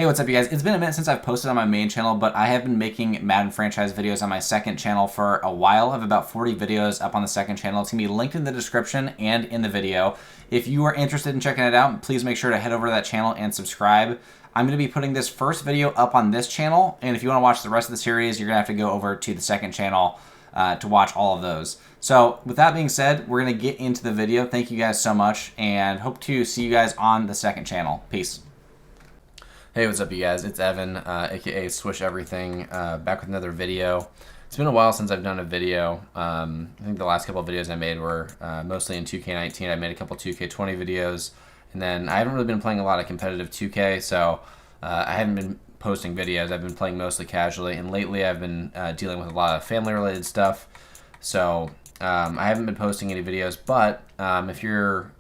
Hey, what's up, you guys? It's been a minute since I've posted on my main channel, but I have been making Madden franchise videos on my second channel for a while. I have about 40 videos up on the second channel. It's going to be linked in the description and in the video. If you are interested in checking it out, please make sure to head over to that channel and subscribe. I'm going to be putting this first video up on this channel, and if you want to watch the rest of the series, you're going to have to go over to the second channel to watch all of those. So with that being said, we're going to get into the video. Thank you guys so much, and hope to see you guys on the second channel. Peace. Hey, what's up, you guys? It's Evan, aka Swish Everything, back with another video. It's been a while since I've done a video. I think the last couple of videos I made were mostly in 2K19. I made a couple 2K20 videos, and then I haven't really been playing a lot of competitive 2K, so I haven't been posting videos. I've been playing mostly casually, and lately I've been dealing with a lot of family-related stuff, so I haven't been posting any videos. But if you're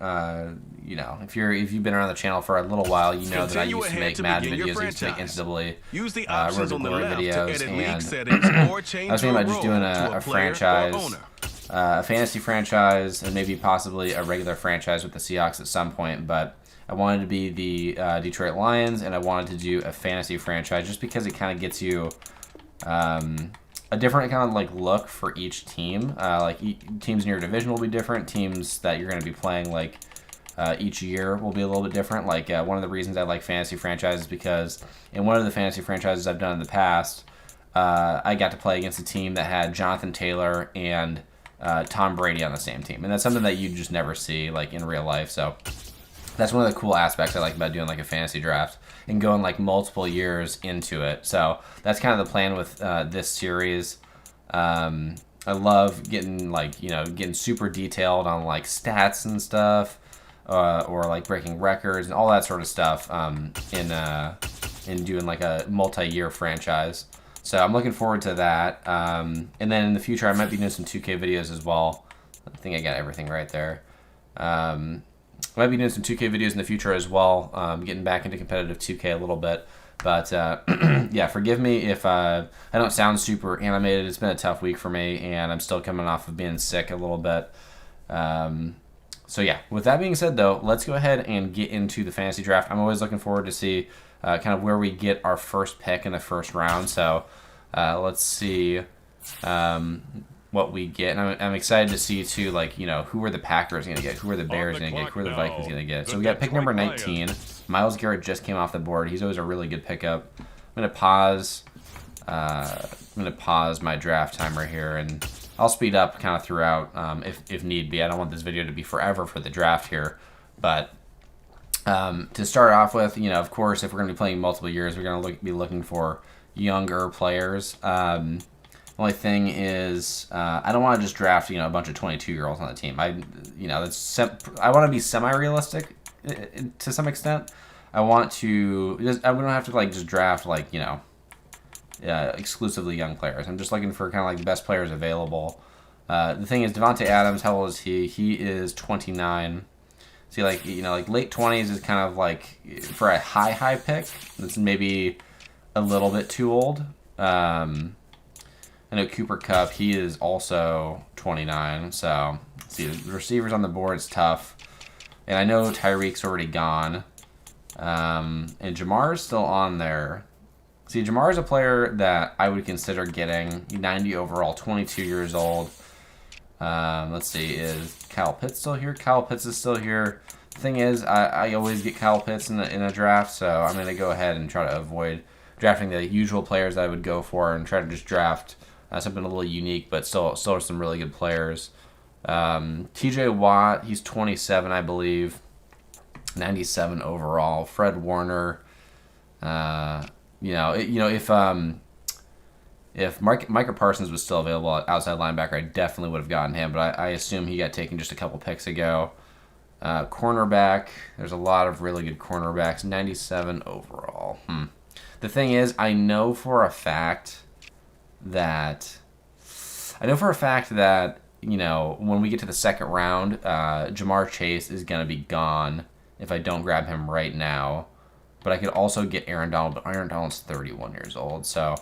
if you've been around the channel for a little while, you know that I used to make Madden videos. I used to make NCAA Road to Glory videos, and I was thinking about just doing a franchise, a fantasy franchise, and maybe possibly a regular franchise with the Seahawks at some point. But I wanted to be the Detroit Lions, and I wanted to do a fantasy franchise just because it kind of gets you a different kind of like look for each team. Teams in your division will be different. Teams that you're going to be playing each year will be a little bit different. One of the reasons I like fantasy franchises is because in one of the fantasy franchises I've done in the past, I got to play against a team that had Jonathan Taylor and Tom Brady on the same team, and that's something that you just never see in real life. So that's one of the cool aspects I like about doing a fantasy draft and going multiple years into it. So that's kind of the plan with this series. I love getting getting super detailed on stats and stuff, or breaking records and all that sort of stuff in doing a multi-year franchise. So I'm looking forward to that. And then in the future, I might be doing some 2K videos as well. I think I got everything right there. I might be doing some 2K videos in the future as well, getting back into competitive 2K a little bit. But yeah, forgive me if I don't sound super animated. It's been a tough week for me, and I'm still coming off of being sick a little bit. So yeah, with that being said, though, let's go ahead and get into the fantasy draft. I'm always looking forward to see kind of where we get our first pick in the first round. So let's see what we get. And I'm excited to see, too, who are the Packers going to get? Who are the Bears going to get? Who are the Vikings going to get? So we got pick number 19. Myles Garrett just came off the board. He's always a really good pickup. I'm going to pause my draft timer here, and I'll speed up kind of throughout if need be. I don't want this video to be forever for the draft here. But to start off with, of course, if we're going to be playing multiple years, we're going to be looking for younger players. Only thing is, I don't want to just draft a bunch of 22-year-olds on the team. I want to be semi-realistic to some extent. I want to we don't have to just draft exclusively young players. I'm just looking for kind of the best players available. The thing is, Devontae Adams, how old is he? He is 29. See, late 20s is kind of for a high pick. That's maybe a little bit too old. I know Cooper Kupp, he is also 29. So, see, the receivers on the board is tough. And I know Tyreek's already gone. And Jamar's still on there. See, Jamar's a player that I would consider getting. 90 overall, 22 years old. Let's see, is Kyle Pitts still here? Kyle Pitts is still here. The thing is, I always get Kyle Pitts in a draft, so I'm going to go ahead and try to avoid drafting the usual players that I would go for and try to just draft something a little unique, but still some really good players. TJ Watt, he's 27, I believe. 97 overall. Fred Warner. If Micah Parsons was still available at outside linebacker, I definitely would have gotten him, but I assume he got taken just a couple picks ago. Cornerback, there's a lot of really good cornerbacks. 97 overall. The thing is, I know for a fact that when we get to the second round, Jamar Chase is going to be gone if I don't grab him right now. But I could also get Aaron Donald, but Aaron Donald's 31 years old. So,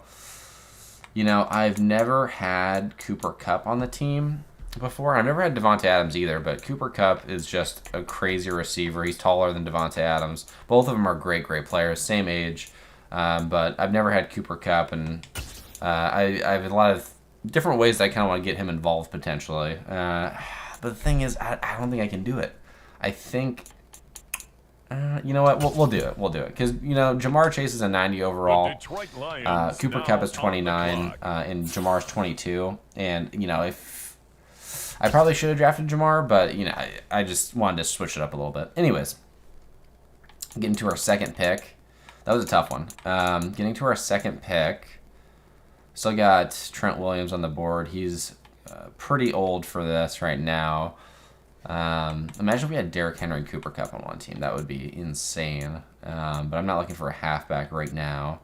I've never had Cooper Kupp on the team before. I've never had Devontae Adams either, but Cooper Kupp is just a crazy receiver. He's taller than Devontae Adams. Both of them are great players, same age. But I've never had Cooper Kupp, and I have a lot of different ways that I kind of want to get him involved potentially. But the thing is, I don't think I can do it. I think, you know what, we'll do it. We'll do it. Because, you know, Jamar Chase is a 90 overall. Cooper Kupp is 29, and Jamar's 22. And, you know, if I probably should have drafted Jamar, but, you know, I just wanted to switch it up a little bit. Anyways, getting to our second pick. That was a tough one. Getting to our second pick. Still got Trent Williams on the board. He's pretty old for this right now. Imagine if we had Derrick Henry and Cooper Kupp on one team. That would be insane. But I'm not looking for a halfback right now.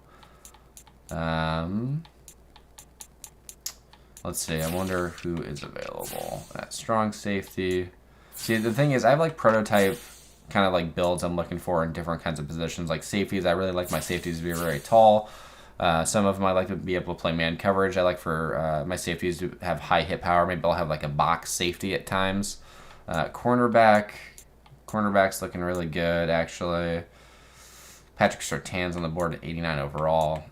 Let's see. I wonder who is available. Strong safety. See, the thing is, I have like prototype kind of like builds I'm looking for in different kinds of positions. Like safeties, I really like my safeties to be very tall. Some of them I like to be able to play man coverage. I like for my safeties to have high hit power. Maybe I'll have like a box safety at times. Cornerback's looking really good, actually. Patrick Surtain's on the board at 89 overall.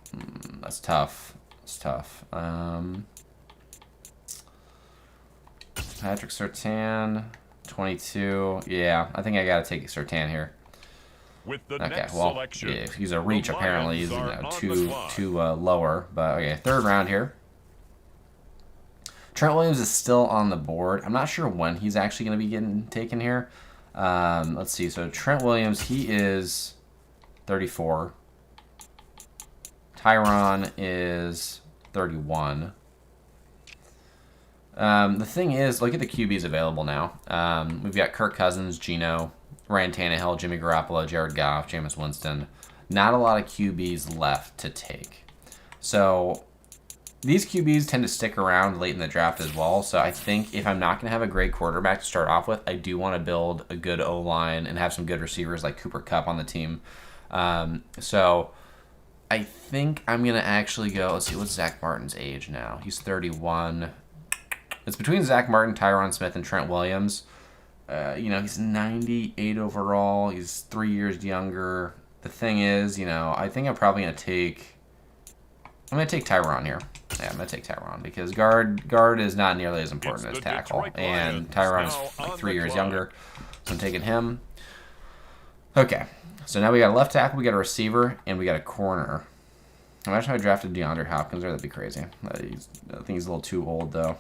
That's tough. It's tough. Patrick Surtain, 22. Yeah, I think I got to take Surtain here. Okay, well, yeah, he's a reach apparently. He's, you know, too lower. But okay, third round here. Trent Williams is still on the board. I'm not sure when he's actually going to be getting taken here. Let's see. So Trent Williams, he is 34. Tyron is 31. The thing is, look at the QBs available now. We've got Kirk Cousins, Geno, Ryan Tannehill, Jimmy Garoppolo, Jared Goff, Jameis Winston. Not a lot of QBs left to take. So these QBs tend to stick around late in the draft as well. So I think if I'm not going to have a great quarterback to start off with, I do want to build a good O-line and have some good receivers like Cooper Kupp on the team. So I think I'm going to actually go, let's see, what's Zach Martin's age now? He's 31. It's between Zach Martin, Tyron Smith, and Trent Williams. You know, he's 98 overall. He's 3 years younger. The thing is, you know, I think I'm probably going to take... I'm going to take Tyron here. Yeah, I'm going to take Tyron because guard is not nearly as important as tackle. And Tyron is like 3 years younger, so I'm taking him. Okay, so now we got a left tackle, we got a receiver, and we got a corner. Imagine if I drafted DeAndre Hopkins there. That'd be crazy. I think he's a little too old, though.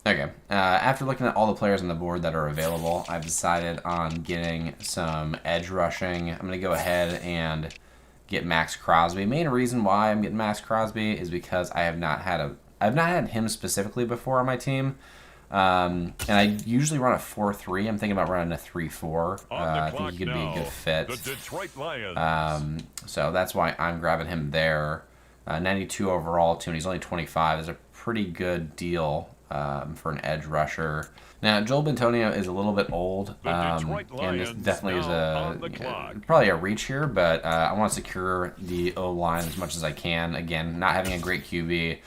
Okay, after looking at all the players on the board that are available, I've decided on getting some edge rushing. I'm going to go ahead and get Max Crosby. Main reason why I'm getting Max Crosby is because I've not had him specifically before on my team. And I usually run a 4-3. I'm thinking about running a 3-4. I think he could be a good fit. So that's why I'm grabbing him there. 92 overall, too, and he's only 25. Is a pretty good deal for an edge rusher. Now, Joel Bitonio is a little bit old, and this definitely is probably a reach here, but I want to secure the O-line as much as I can. Again, not having a great QB.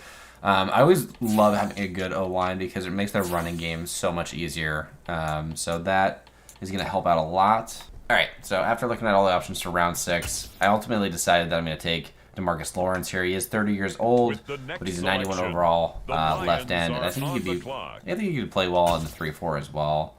I always love having a good O-line because it makes their running game so much easier. So that is going to help out a lot. All right, so after looking at all the options for round 6, I ultimately decided that I'm going to take DeMarcus Lawrence here. He is 30 years old, but he's a 91 overall left end, and I think he could play well in the 3-4 as well.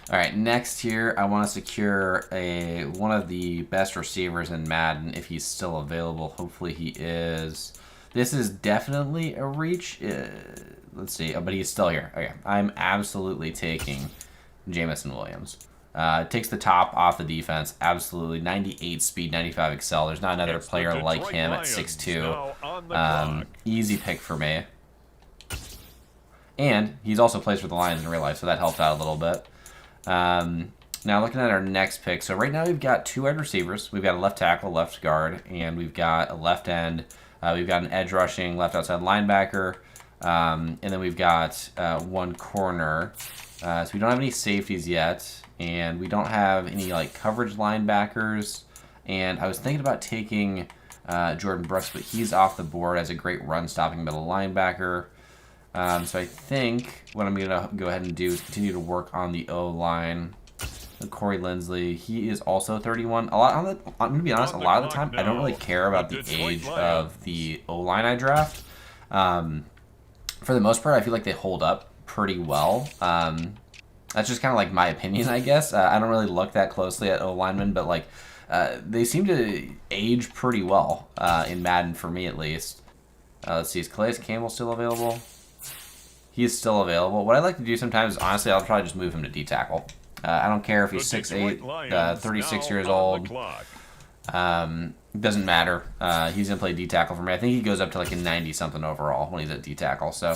All right, next here, I want to secure one of the best receivers in Madden if he's still available. Hopefully he is. This is definitely a reach. Let's see, but he's still here. Okay, I'm absolutely taking Jameson Williams. Takes the top off the defense. Absolutely, 98 speed, 95 excel. There's not another player like him at 6'2". Easy pick for me. And he's also plays for the Lions in real life, so that helps out a little bit. Now looking at our next pick. So right now we've got 2 wide receivers. We've got a left tackle, left guard, and we've got a left end. We've got an edge rushing left outside linebacker. And then we've got 1 corner. So we don't have any safeties yet, and we don't have any like coverage linebackers. And I was thinking about taking Jordan Brooks, but he's off the board as a great run-stopping middle linebacker. So I think what I'm going to go ahead and do is continue to work on the O-line. Corey Linsley, he is also 31. I'm going to be honest, a lot of the time I don't really care about the age of the O-line I draft. For the most part, I feel like they hold up pretty well. That's just kind of like my opinion, I guess. I don't really look that closely at O-linemen, but like they seem to age pretty well in Madden, for me at least. Let's see, is Calais Campbell still available? He is still available. What I like to do sometimes, honestly, I'll probably just move him to D-tackle. I don't care if he's 6'8", 36 years old. Doesn't matter. He's going to play D-tackle for me. I think he goes up to like a 90-something overall when he's at D-tackle. So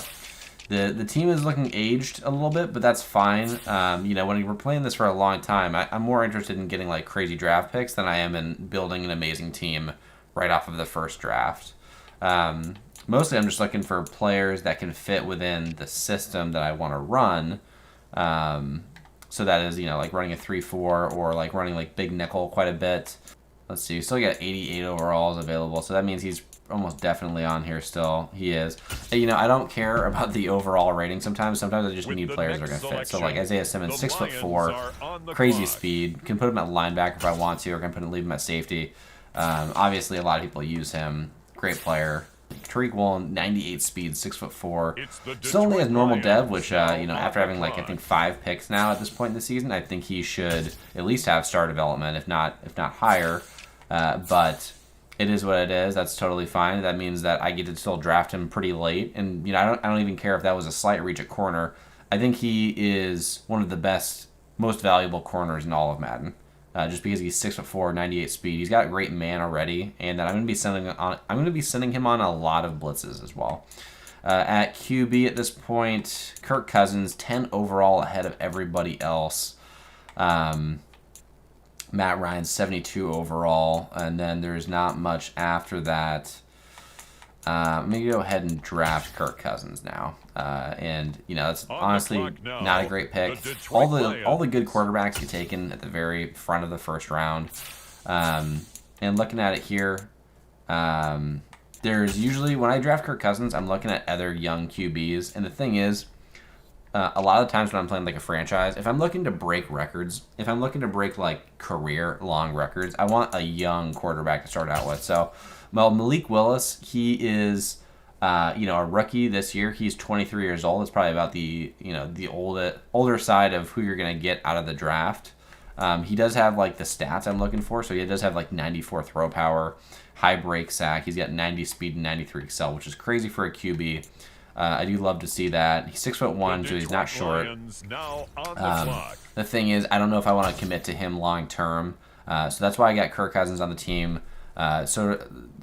the team is looking aged a little bit, but that's fine. You know, when we're playing this for a long time, I'm more interested in getting like crazy draft picks than I am in building an amazing team right off of the first draft. Mostly I'm just looking for players that can fit within the system that I want to run. So that is, you know, like running a 3-4 or like running like big nickel quite a bit. Let's see, we still got 88 overalls available, so that means he's almost definitely on here still. He is. You know, I don't care about the overall rating sometimes. Sometimes I just need players that are going to fit. So like Isaiah Simmons, 6'4", crazy speed. Can put him at linebacker if I want to, or can leave him at safety. Obviously, a lot of people use him. Great player. Tariq Woolen, 98 speed, 6'4". Still only has normal dev, which, you know, after having, like, I think 5 picks now at this point in the season, I think he should at least have star development, if not higher. But it is what it is. That's totally fine. That means that I get to still draft him pretty late. And, you know, I don't even care if that was a slight reach at corner. I think he is one of the best, most valuable corners in all of Madden. Just because he's 6'4", 98 speed, he's got great man already, and that I'm going to be sending him on a lot of blitzes as well. At QB at this point, Kirk Cousins, 10 overall ahead of everybody else. Matt Ryan, 72 overall, and then there's not much after that. I'm going to go ahead and draft Kirk Cousins now. And, you know, that's honestly not a great pick. All the good quarterbacks get taken at the very front of the first round. And looking at it here, there's usually, when I draft Kirk Cousins, I'm looking at other young QBs. And the thing is, a lot of the times when I'm playing like a franchise, if I'm looking to break records, if I'm looking to break like career-long records, I want a young quarterback to start out with. So, well, Malik Willis, he is, you know, a rookie this year. He's 23 years old. It's probably about the, you know, the older side of who you're going to get out of the draft. He does have, like, the stats I'm looking for. So he does have, like, 94 throw power, high break sack. He's got 90 speed and 93 excel, which is crazy for a QB. I do love to see that. He's 6'1", so he's not short. The thing is, I don't know if I want to commit to him long term. So that's why I got Kirk Cousins on the team. So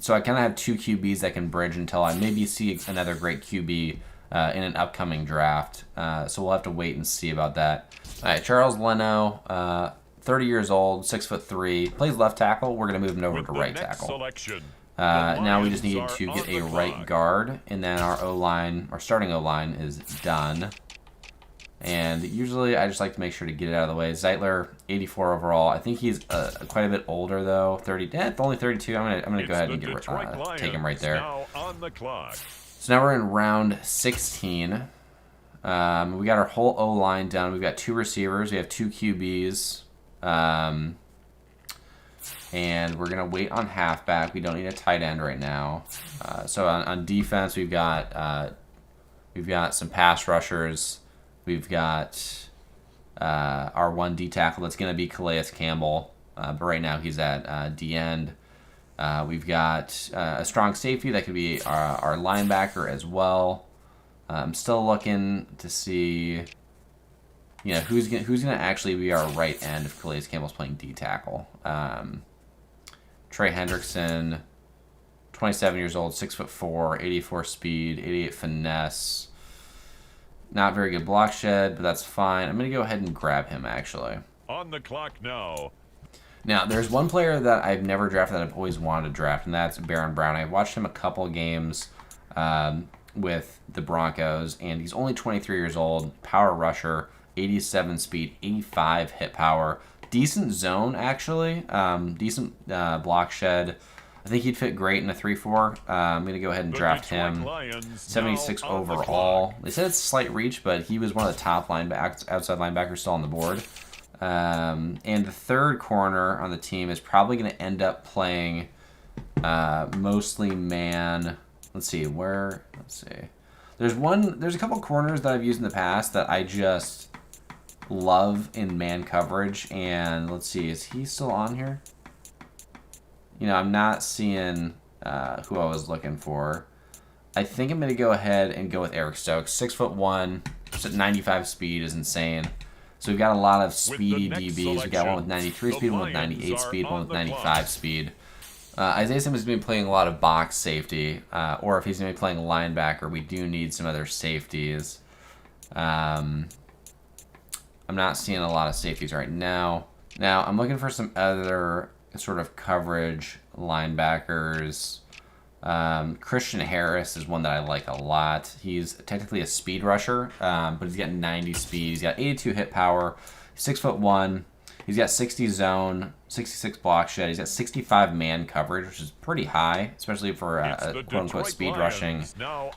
I kind of have 2 QBs that can bridge until I maybe see another great QB in an upcoming draft. So we'll have to wait and see about that. All right, Charles Leno, 30 years old, 6'3", plays left tackle. We're going to move him over to right tackle. Now we just need to get a right guard, and then our O-line, our starting O-line is done. And usually I just like to make sure to get it out of the way. Zeitler, 84 overall. I think he's quite a bit older though. Only 32. I'm gonna go ahead and take him right there. So now we're in round 16. We got our whole O-line done. We've got 2 receivers. We have 2 QBs. And we're gonna wait on halfback. We don't need a tight end right now. So on defense, we've got some pass rushers. We've got our 1 D tackle that's going to be Calais Campbell, but right now he's at D end. We've got a strong safety that could be our linebacker as well. I'm still looking to see, you know, who's gonna actually be our right end if Calais Campbell's playing D tackle. Trey Hendrickson, 27 years old, 6'4", 84 speed, 88 finesse. Not very good block shed, but that's fine. I'm going to go ahead and grab him, actually. On the clock now. Now, there's one player that I've never drafted that I've always wanted to draft, and that's Baron Brown. I've watched him a couple games with the Broncos, and he's only 23 years old, power rusher, 87 speed, 85 hit power. Decent zone, actually. Decent block shed. I think he'd fit great in a 3-4. I'm going to go ahead and draft him. 76 overall. They said it's a slight reach, but he was one of the top outside linebackers still on the board. And the third corner on the team is probably going to end up playing mostly man. Let's see. There's a couple corners that I've used in the past that I just love in man coverage. And let's see. Is he still on here? I'm not seeing who I was looking for. I think I'm going to go ahead and go with Eric Stokes. 6'1", just at 95 speed is insane. So we've got a lot of speedy DBs. We've got one with 93 speed, one with 98 speed, one with 95 speed. Isaiah Simmons is going to be playing a lot of box safety, or if he's going to be playing linebacker, we do need some other safeties. I'm not seeing a lot of safeties right now. Now, I'm looking for some other sort of coverage linebackers. Christian Harris is one that I like a lot. He's technically a speed rusher, but he's got 90 speed. He's got 82 hit power, 6'1". He's got 60 zone, 66 block shed. He's got 65 man coverage, which is pretty high, especially for a quote-unquote speed rushing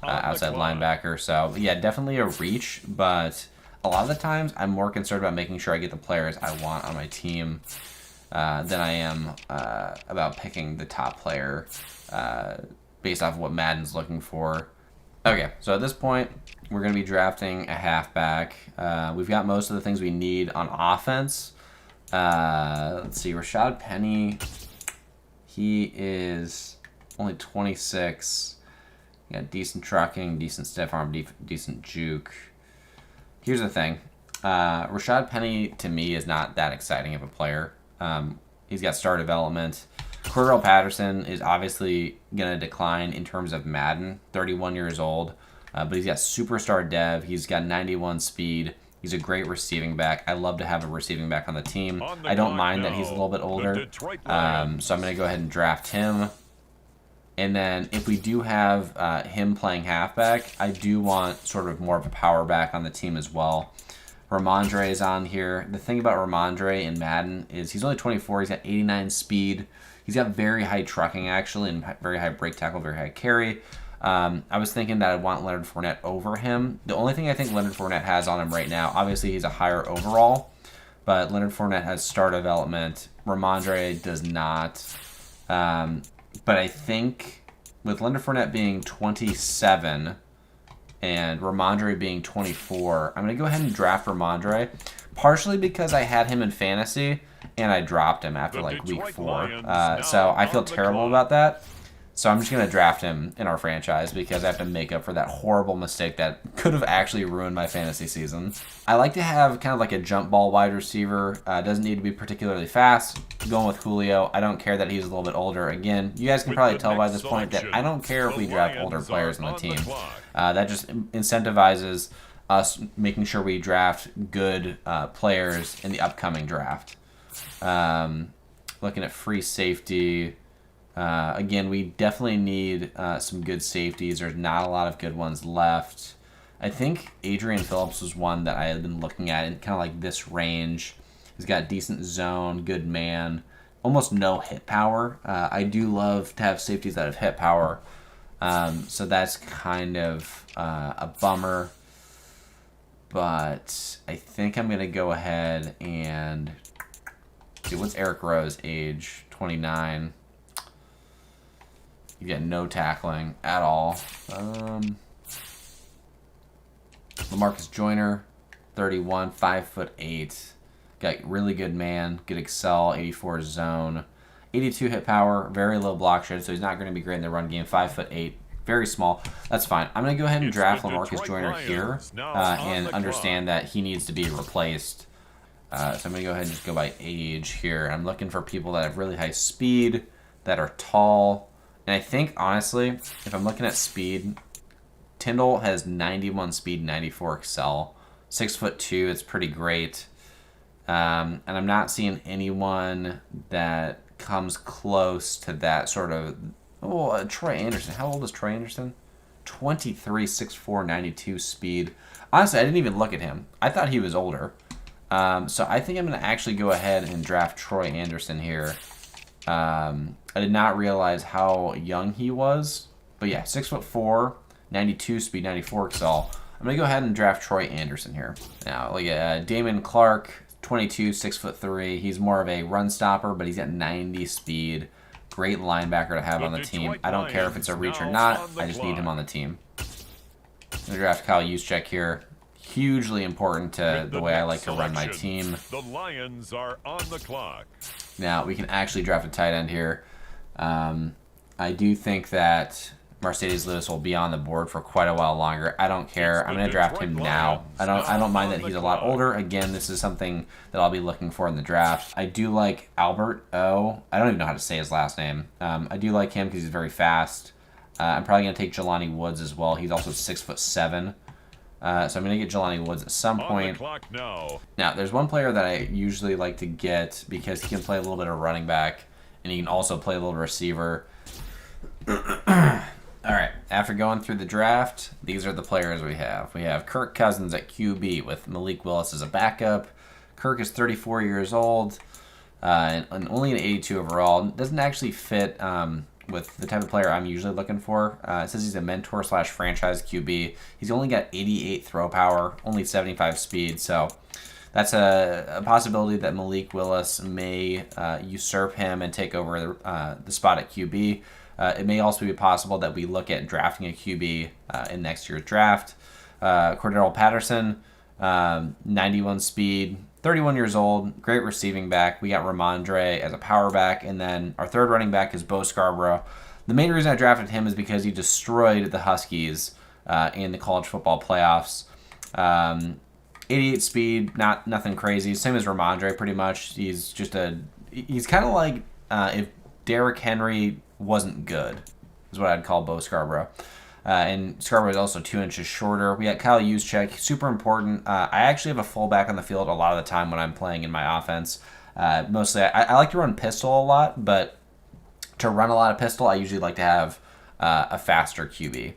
outside linebacker. So, yeah, definitely a reach, but a lot of the times I'm more concerned about making sure I get the players I want on my team than I am about picking the top player based off of what Madden's looking for. Okay, so at this point, we're going to be drafting a halfback. We've got most of the things we need on offense. Let's see, Rashad Penny, he is only 26. He got decent trucking, decent stiff arm, decent juke. Here's the thing. Rashad Penny, to me, is not that exciting of a player. He's got star development. Cordell Patterson is obviously going to decline in terms of Madden, 31 years old, but he's got superstar dev. He's got 91 speed. He's a great receiving back. I love to have a receiving back on the team. I don't mind that he's a little bit older, so I'm going to go ahead and draft him. And then if we do have him playing halfback, I do want sort of more of a power back on the team as well. Ramondre is on here. The thing about Ramondre in Madden is he's only 24. He's got 89 speed. He's got very high trucking, actually, and very high break tackle, very high carry. I was thinking that I'd want Leonard Fournette over him. The only thing I think Leonard Fournette has on him right now, obviously he's a higher overall, but Leonard Fournette has star development. Ramondre does not. But I think with Leonard Fournette being 27 and Ramondre being 24, I'm going to go ahead and draft Ramondre, partially because I had him in fantasy and I dropped him after like week 4. So I feel terrible about that. So I'm just going to draft him in our franchise because I have to make up for that horrible mistake that could have actually ruined my fantasy season. I like to have kind of like a jump ball wide receiver. Doesn't need to be particularly fast. Going with Julio. I don't care that he's a little bit older. Again, you guys can probably tell by this point that I don't care if we draft older players on the team. That just incentivizes us making sure we draft good players in the upcoming draft. Looking at free safety. Again, we definitely need some good safeties. There's not a lot of good ones left. I think Adrian Phillips was one that I had been looking at in kind of like this range. He's got decent zone, good man, almost no hit power. I do love to have safeties that have hit power. So that's kind of a bummer. But I think I'm going to go ahead and see, what's Eric Rowe's age? 29. You get no tackling at all. LaMarcus Joyner, 31, 5'8". Got really good man, good excel, 84 zone, 82 hit power, very low block shed, so he's not going to be great in the run game. 5'8", very small. That's fine. I'm going to go ahead and draft LaMarcus Joyner here and understand that he needs to be replaced. So I'm going to go ahead and just go by age here. I'm looking for people that have really high speed, that are tall. And I think, honestly, if I'm looking at speed, Tyndall has 91 speed, 94 excel. 6'2", it's pretty great. And I'm not seeing anyone that comes close to that sort of... Oh, Troy Anderson. How old is Troy Anderson? 23, 6'4", 92 speed. Honestly, I didn't even look at him. I thought he was older. So I think I'm going to actually go ahead and draft Troy Anderson here. I did not realize how young he was. But yeah, 6'4", 92 speed, 94 excel. I'm going to go ahead and draft Troy Anderson here. Now, look at Damon Clark, 22, 6'3". He's more of a run stopper, but he's got 90 speed. Great linebacker to have on the team. I don't care if it's a reach or not. I just need him on the team. I'm going to draft Kyle Juszczyk here. Hugely important to the way I like to run my team. The Lions are on the clock. Now, we can actually draft a tight end here. I do think that Mercedes Lewis will be on the board for quite a while longer. I don't care. I'm going to draft him now. I don't mind that he's a lot older. Again, this is something that I'll be looking for in the draft. I do like Albert O. I don't even know how to say his last name. I do like him because he's very fast. I'm probably going to take Jelani Woods as well. He's also 6'7". So I'm going to get Jelani Woods at some point. Now, there's one player that I usually like to get because he can play a little bit of running back, and he can also play a little receiver. All right, after going through the draft, these are the players we have. We have Kirk Cousins at QB with Malik Willis as a backup. Kirk is 34 years old and only an 82 overall. Doesn't actually fit with the type of player I'm usually looking for. It says he's a mentor / franchise QB. He's only got 88 throw power, only 75 speed, so that's a possibility that Malik Willis may usurp him and take over the spot at QB. It may also be possible that we look at drafting a QB in next year's draft. Cordero Patterson, 91 speed, 31 years old, great receiving back. We got Ramondre as a power back, and then our third running back is Bo Scarborough. The main reason I drafted him is because he destroyed the Huskies in the college football playoffs. 88 speed, nothing crazy. Same as Ramondre, pretty much. He's kind of like if Derrick Henry wasn't good, is what I'd call Bo Scarborough. And Scarborough is also 2 inches shorter. We got Kyle Juszczyk, super important. I actually have a fullback on the field a lot of the time when I'm playing in my offense. Mostly, I like to run pistol a lot, but to run a lot of pistol, I usually like to have a faster QB.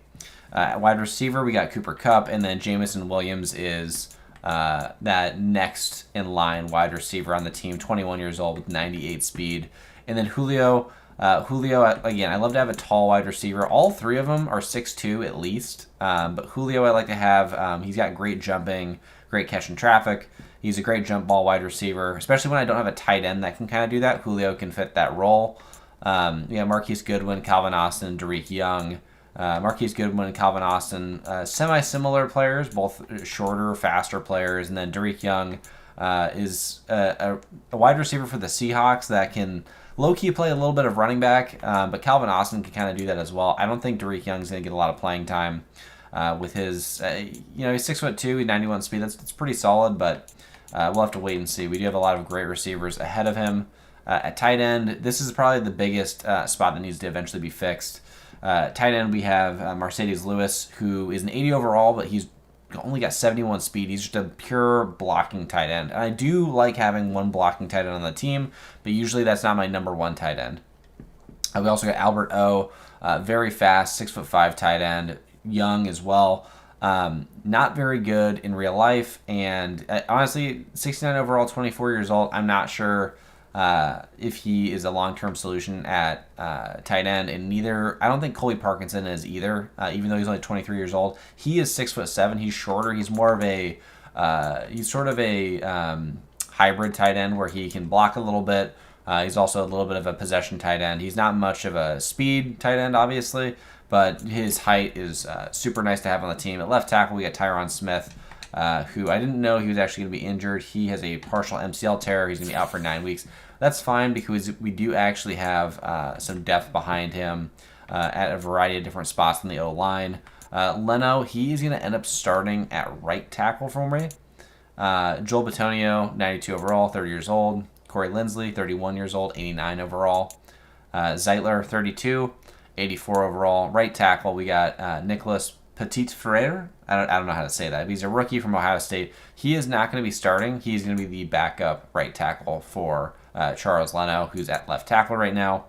Wide receiver, we got Cooper Kupp, and then Jamison Williams is that next in line wide receiver on the team, 21 years old with 98 speed. And then Julio, again, I love to have a tall wide receiver. All three of them are 6'2" at least. But Julio I like to have. He's got great jumping, great catching traffic. He's a great jump ball wide receiver, especially when I don't have a tight end that can kind of do that. Julio can fit that role. Marquise Goodwin, Calvin Austin, Derek Young. Marquise Goodwin and Calvin Austin, semi-similar players, both shorter, faster players. And then Derek Young is a wide receiver for the Seahawks that can low-key play a little bit of running back, but Calvin Austin can kind of do that as well. I don't think Derek Young's going to get a lot of playing time with his, he's 6'2", he's 91 speed. That's pretty solid, but we'll have to wait and see. We do have a lot of great receivers ahead of him. At tight end, this is probably the biggest spot that needs to eventually be fixed. Tight end, we have Mercedes Lewis, who is an 80 overall, but he's only got 71 speed. He's just a pure blocking tight end. And I do like having one blocking tight end on the team, but usually that's not my number one tight end. We also got Albert O, very fast, 6'5" tight end, young as well. Not very good in real life, and honestly, 69 overall, 24 years old. I'm not sure if he is a long-term solution at tight end, and I don't think Colby Parkinson is either, even though he's only 23 years old. He is 6'7". He's shorter. He's more of a hybrid tight end where he can block a little bit. He's also a little bit of a possession tight end. He's not much of a speed tight end, obviously, but his height is super nice to have on the team. At left tackle, we got Tyron Smith, who I didn't know he was actually going to be injured. He has a partial MCL tear. He's going to be out for 9 weeks. That's fine because we do actually have some depth behind him at a variety of different spots in the O-line. Leno, he's going to end up starting at right tackle for me. Joel Bitonio, 92 overall, 30 years old. Corey Lindsley, 31 years old, 89 overall. Zeitler, 32, 84 overall. Right tackle, we got Nicholas Petit-Frere. I don't know how to say that. He's a rookie from Ohio State. He is not going to be starting. He's going to be the backup right tackle for Charles Leno, who's at left tackle right now.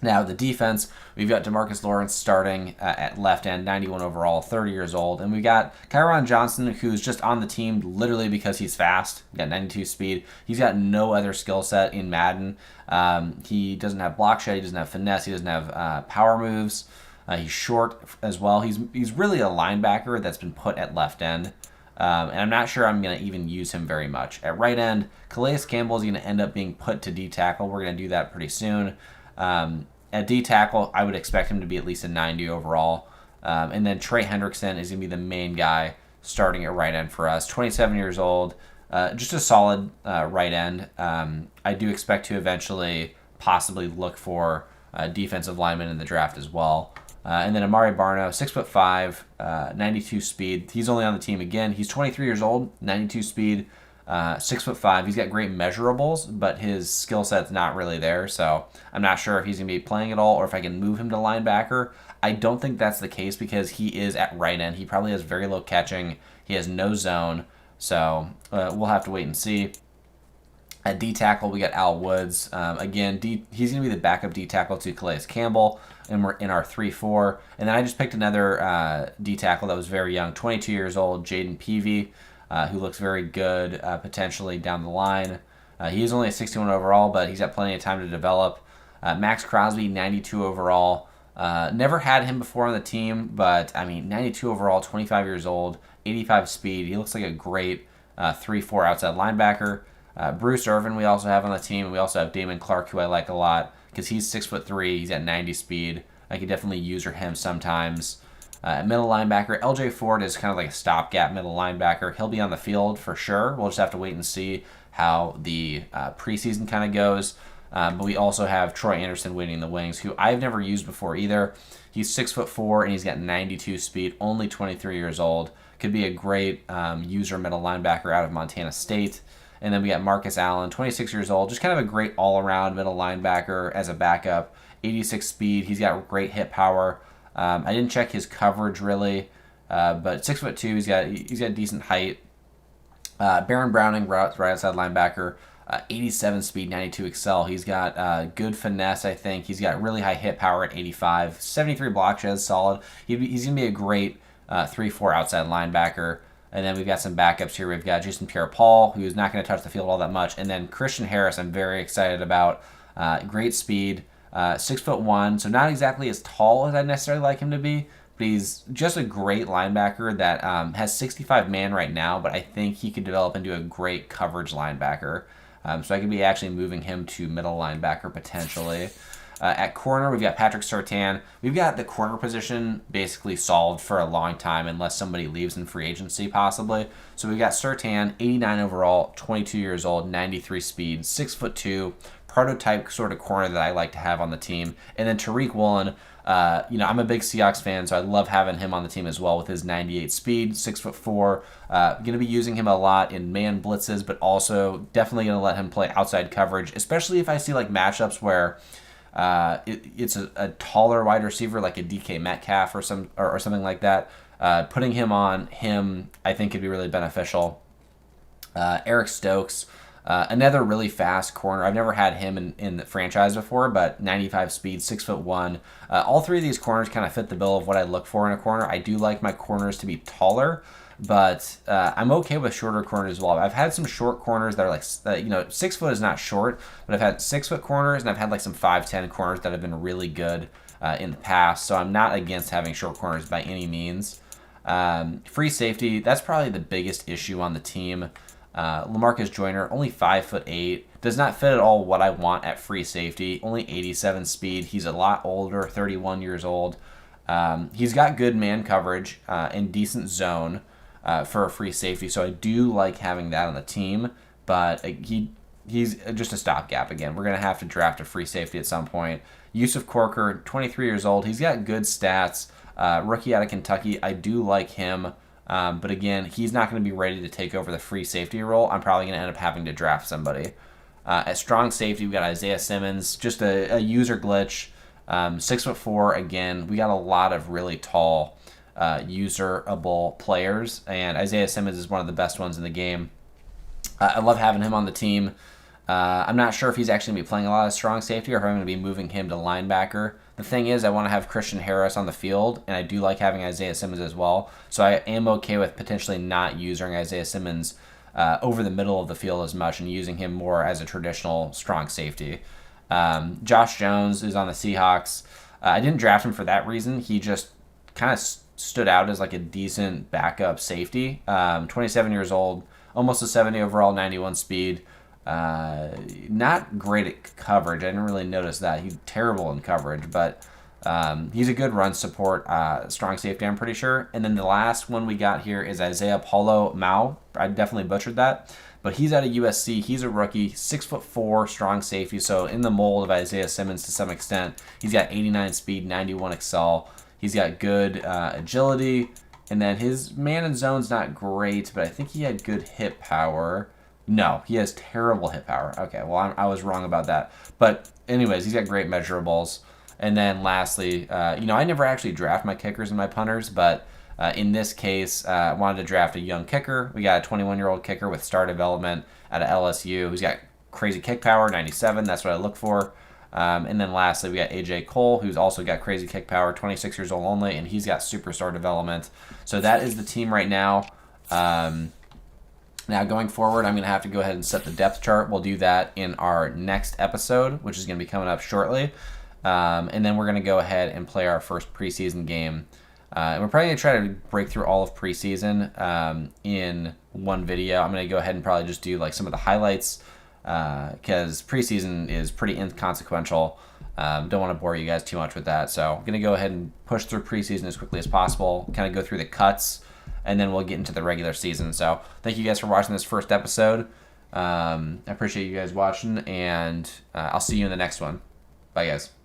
Now, the defense, we've got Demarcus Lawrence starting at left end, 91 overall, 30 years old. And we've got Kyron Johnson, who's just on the team literally because he's fast. He's got 92 speed. He's got no other skill set in Madden. He doesn't have block shed. He doesn't have finesse. He doesn't have power moves. He's short as well. He's really a linebacker that's been put at left end. And I'm not sure I'm going to even use him very much. At right end, Calais Campbell is going to end up being put to D tackle. We're going to do that pretty soon. At D tackle, I would expect him to be at least a 90 overall. And then Trey Hendrickson is going to be the main guy starting at right end for us. 27 years old, just a solid right end. I do expect to eventually possibly look for defensive linemen in the draft as well. And then Amari Barno, 6'5", 92 speed. He's only on the team again. He's 23 years old, 92 speed. 6'5". He's got great measurables, but his skill set's not really there. So I'm not sure if he's going to be playing at all or if I can move him to linebacker. I don't think that's the case because he is at right end. He probably has very low catching. He has no zone. So we'll have to wait and see. At D tackle, we got Al Woods. Again, he's going to be the backup D tackle to Calais Campbell, and we're in our 3-4. And then I just picked another D tackle that was very young, 22 years old, Jaden Peavy. Who looks very good potentially down the line. He's only a 61 overall, but he's got plenty of time to develop. Max Crosby, 92 overall. Never had him before on the team, but, 92 overall, 25 years old, 85 speed. He looks like a great 3-4 outside linebacker. Bruce Irvin we also have on the team. We also have Damon Clark, who I like a lot because he's 6'3". He's at 90 speed. I could definitely use him sometimes. Middle linebacker, LJ Ford is kind of like a stopgap middle linebacker. He'll be on the field for sure. We'll just have to wait and see how the preseason kind of goes. But we also have Troy Anderson waiting in the wings, who I've never used before either. He's 6'4", and he's got 92 speed, only 23 years old. Could be a great user middle linebacker out of Montana State. And then we got Marcus Allen, 26 years old, just kind of a great all-around middle linebacker as a backup. 86 speed. He's got great hit power. I didn't check his coverage really, but 6'2", he's got decent height. Baron Browning, right outside linebacker, 87 speed, 92 excel. He's got good finesse, I think. He's got really high hit power at 85. 73 block shed, solid. He's going to be a great 3-4 outside linebacker. And then we've got some backups here. We've got Jason Pierre-Paul, who's not going to touch the field all that much. And then Christian Harris, I'm very excited about. Great speed. 6'1", so not exactly as tall as I'd necessarily like him to be, but he's just a great linebacker that has 65 man right now, but I think he could develop into a great coverage linebacker. So I could be actually moving him to middle linebacker potentially. At corner, we've got Patrick Surtain. We've got the corner position basically solved for a long time unless somebody leaves in free agency possibly. So we've got Surtain, 89 overall, 22 years old, 93 speed, 6'2", prototype sort of corner that I like to have on the team. And then Tariq Woolen, I'm a big Seahawks fan, so I love having him on the team as well with his 98 speed, 6'4". Going to be using him a lot in man blitzes, but also definitely going to let him play outside coverage, especially if I see like matchups where it's a taller wide receiver like a DK Metcalf or something like that. Putting him on him, I think, could be really beneficial. Eric Stokes, another really fast corner. I've never had him in the franchise before, but 95 speed, 6'1". All three of these corners kind of fit the bill of what I look for in a corner. I do like my corners to be taller, but I'm okay with shorter corners as well. I've had some short corners that are like, 6 foot is not short, but I've had 6-foot corners and I've had like some 5'10" corners that have been really good in the past. So I'm not against having short corners by any means. Free safety, that's probably the biggest issue on the team. LaMarcus Joyner, only 5'8", does not fit at all what I want at free safety. Only 87 speed. He's a lot older, 31 years old. He's got good man coverage and decent zone for a free safety, so I do like having that on the team. But he's just a stopgap again. We're gonna have to draft a free safety at some point. Yusuf Corker, 23 years old. He's got good stats. Rookie out of Kentucky. I do like him. But again, he's not going to be ready to take over the free safety role. I'm probably going to end up having to draft somebody. At strong safety, we got Isaiah Simmons, just a user glitch. 6'4". Again, we got a lot of really tall, userable players, and Isaiah Simmons is one of the best ones in the game. I love having him on the team. I'm not sure if he's actually going to be playing a lot of strong safety or if I'm going to be moving him to linebacker. The thing is, I want to have Christian Harris on the field, and I do like having Isaiah Simmons as well. So I am okay with potentially not using Isaiah Simmons over the middle of the field as much and using him more as a traditional strong safety. Josh Jones is on the Seahawks. I didn't draft him for that reason. He just kind of stood out as like a decent backup safety. 27 years old, almost a 70 overall, 91 speed. Not great at coverage. I didn't really notice that. He's terrible in coverage, but he's a good run support, strong safety, I'm pretty sure. And then the last one we got here is Isaiah Paulo Mao. I definitely butchered that, but he's out of USC. He's a rookie, 6'4", strong safety, so in the mold of Isaiah Simmons to some extent. He's got 89 speed, 91 excel. He's got good agility, and then his man and zone's not great, but I think he had good hit power. No, he has terrible hit power. Okay, well, I was wrong about that. But anyways, he's got great measurables. And then lastly, I never actually draft my kickers and my punters, but in this case, I wanted to draft a young kicker. We got a 21-year-old kicker with star development out of LSU who's got crazy kick power, 97. That's what I look for. And then lastly, we got AJ Cole, who's also got crazy kick power, 26 years old only, and he's got superstar development. So that is the team right now. Now, going forward, I'm going to have to go ahead and set the depth chart. We'll do that in our next episode, which is going to be coming up shortly. And then we're going to go ahead and play our first preseason game. And we're probably going to try to break through all of preseason in one video. I'm going to go ahead and probably just do like some of the highlights because preseason is pretty inconsequential. Don't want to bore you guys too much with that. So I'm going to go ahead and push through preseason as quickly as possible, kind of go through the cuts, and then we'll get into the regular season. So thank you guys for watching this first episode. I appreciate you guys watching, and I'll see you in the next one. Bye, guys.